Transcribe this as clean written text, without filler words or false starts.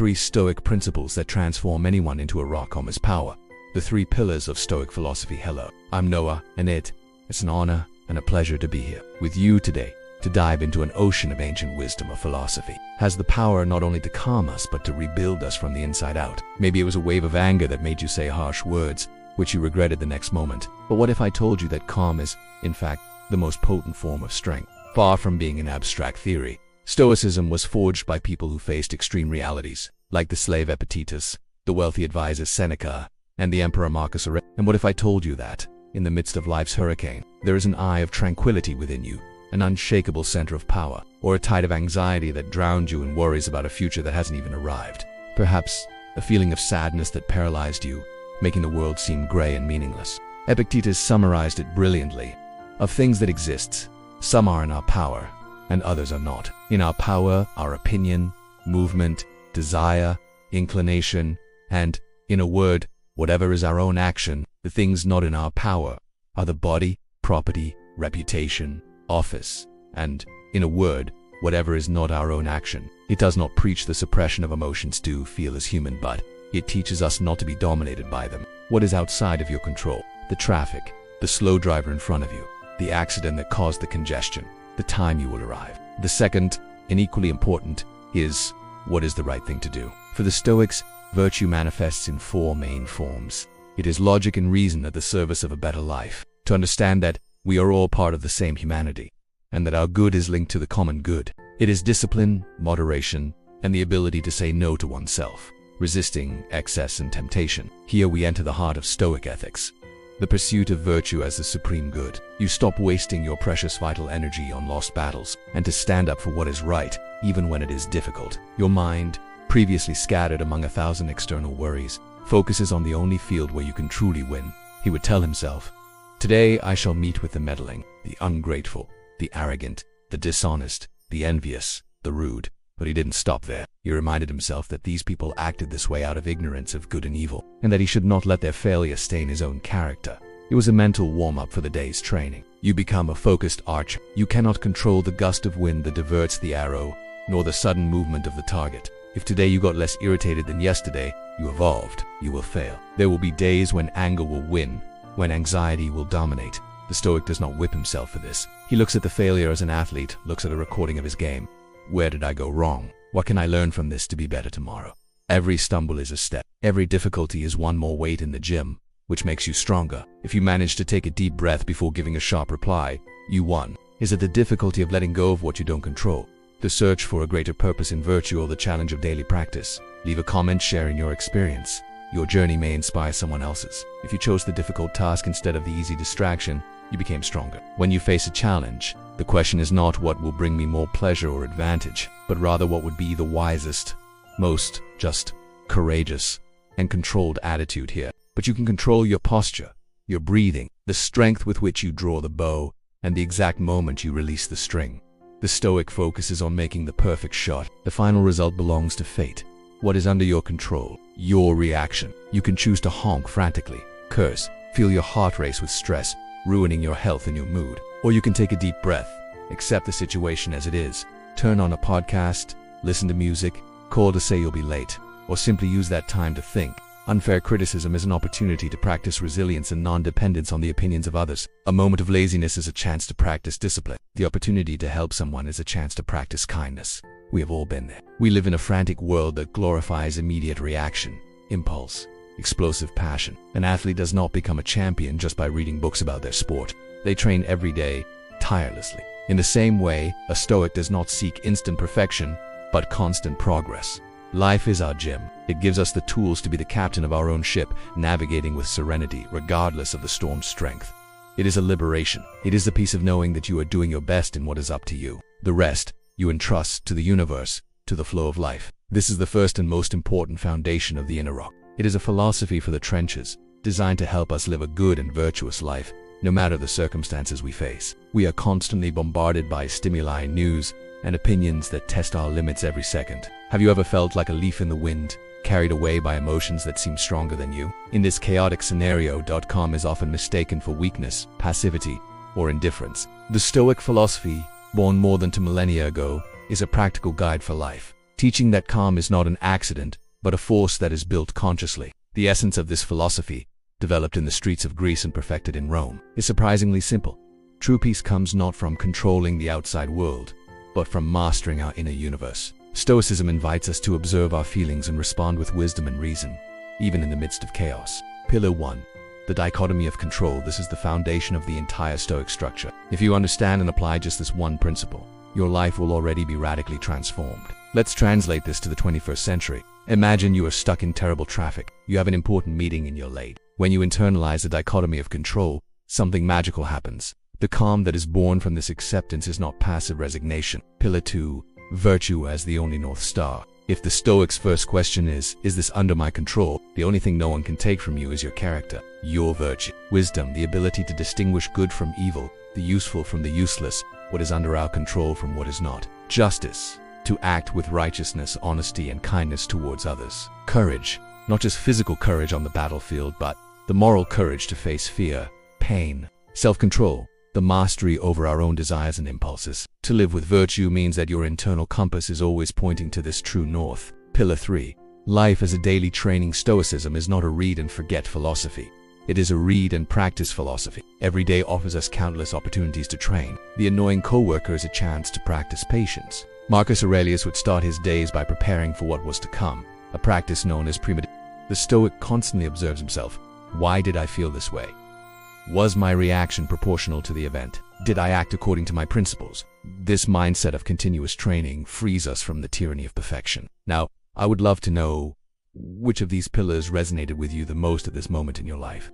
3 Stoic principles that transform anyone into a rock on his power. The 3 pillars of Stoic philosophy. Hello, I'm Noah, and it's an honor and a pleasure to be here with you today to dive into an ocean of ancient wisdom of philosophy. Has the power not only to calm us, but to rebuild us from the inside out. Maybe it was a wave of anger that made you say harsh words, which you regretted the next moment. But what if I told you that calm is, in fact, the most potent form of strength? Far from being an abstract theory, Stoicism was forged by people who faced extreme realities, like the slave Epictetus, the wealthy advisor Seneca, and the emperor Marcus Aurelius. And what if I told you that, in the midst of life's hurricane, there is an eye of tranquility within you, an unshakable center of power, or a tide of anxiety that drowned you in worries about a future that hasn't even arrived? Perhaps a feeling of sadness that paralyzed you, making the world seem gray and meaningless. Epictetus summarized it brilliantly. Of things that exist, some are in our power, and others are not. In our power, our opinion, movement, desire, inclination, and, in a word, whatever is our own action. The things not in our power are the body, property, reputation, office, and, in a word, whatever is not our own action. It does not preach the suppression of emotions to feel as human, but it teaches us not to be dominated by them. What is outside of your control? The traffic, the slow driver in front of you, the accident that caused the congestion, the time you will arrive. The second, and equally important, is what is the right thing to do. For the Stoics, virtue manifests in 4 main forms. It is logic and reason at the service of a better life. To understand that we are all part of the same humanity, and that our good is linked to the common good. It is discipline, moderation, and the ability to say no to oneself, resisting excess and temptation. Here we enter the heart of Stoic ethics, the pursuit of virtue as the supreme good. You stop wasting your precious vital energy on lost battles, and to stand up for what is right, even when it is difficult. Your mind, previously scattered among 1,000 external worries, focuses on the only field where you can truly win. He would tell himself, "Today I shall meet with the meddling, the ungrateful, the arrogant, the dishonest, the envious, the rude." But he didn't stop there. He reminded himself that these people acted this way out of ignorance of good and evil, and that he should not let their failure stain his own character. It was a mental warm-up for the day's training. You become a focused archer. You cannot control the gust of wind that diverts the arrow, nor the sudden movement of the target. If today you got less irritated than yesterday, you evolved. You will fail. There will be days when anger will win, when anxiety will dominate. The Stoic does not whip himself for this. He looks at the failure as an athlete looks at a recording of his game. Where did I go wrong? What can I learn from this to be better tomorrow? Every stumble is a step. Every difficulty is one more weight in the gym, which makes you stronger. If you manage to take a deep breath before giving a sharp reply, you won. Is it the difficulty of letting go of what you don't control? The search for a greater purpose in virtue, or the challenge of daily practice? Leave a comment sharing your experience. Your journey may inspire someone else's. If you chose the difficult task instead of the easy distraction, you became stronger. When you face a challenge, the question is not what will bring me more pleasure or advantage, but rather what would be the wisest, most just, courageous, and controlled attitude here. But you can control your posture, your breathing, the strength with which you draw the bow, and the exact moment you release the string. The Stoic focuses on making the perfect shot. The final result belongs to fate. What is under your control? Your reaction. You can choose to honk frantically, curse, feel your heart race with stress, ruining your health and your mood. Or you can take a deep breath, accept the situation as it is, turn on a podcast, listen to music, call to say you'll be late, or simply use that time to think. Unfair criticism is an opportunity to practice resilience and non-dependence on the opinions of others. A moment of laziness is a chance to practice discipline. The opportunity to help someone is a chance to practice kindness. We have all been there. We live in a frantic world that glorifies immediate reaction, impulse, explosive passion. An athlete does not become a champion just by reading books about their sport. They train every day, tirelessly. In the same way, a Stoic does not seek instant perfection, but constant progress. Life is our gym. It gives us the tools to be the captain of our own ship, navigating with serenity, regardless of the storm's strength. It is a liberation. It is the peace of knowing that you are doing your best in what is up to you. The rest, you entrust to the universe, to the flow of life. This is the first and most important foundation of the inner rock. It is a philosophy for the trenches, designed to help us live a good and virtuous life, no matter the circumstances we face. We are constantly bombarded by stimuli, news, and opinions that test our limits every second. Have you ever felt like a leaf in the wind, carried away by emotions that seem stronger than you? In this chaotic scenario, calm is often mistaken for weakness, passivity, or indifference. The Stoic philosophy, born more than 2 millennia ago, is a practical guide for life. teaching that calm is not an accident, but a force that is built consciously. The essence of this philosophy, developed in the streets of Greece and perfected in Rome, is surprisingly simple. True peace comes not from controlling the outside world, but from mastering our inner universe. Stoicism invites us to observe our feelings and respond with wisdom and reason, even in the midst of chaos. Pillar 1. The dichotomy of control. This is the foundation of the entire Stoic structure. If you understand and apply just this one principle, your life will already be radically transformed. Let's translate this to the 21st century. Imagine you are stuck in terrible traffic. You have an important meeting and you're late. When you internalize the dichotomy of control, something magical happens. The calm that is born from this acceptance is not passive resignation. Pillar 2. Virtue as the only North Star. If the Stoics' first question is this under my control, the only thing no one can take from you is your character, your virtue. Wisdom, the ability to distinguish good from evil, the useful from the useless, what is under our control from what is not. Justice, to act with righteousness, honesty, and kindness towards others. Courage, not just physical courage on the battlefield, but the moral courage to face fear, pain. Self-control, the mastery over our own desires and impulses. To live with virtue means that your internal compass is always pointing to this true north. Pillar 3. Life as a daily training. Stoicism is not a read and forget philosophy. It is a read and practice philosophy. Every day offers us countless opportunities to train. The annoying coworker is a chance to practice patience. Marcus Aurelius would start his days by preparing for what was to come, a practice known as premeditation. The Stoic constantly observes himself. Why did I feel this way? Was my reaction proportional to the event? Did I act according to my principles? This mindset of continuous training frees us from the tyranny of perfection. Now, I would love to know which of these pillars resonated with you the most at this moment in your life.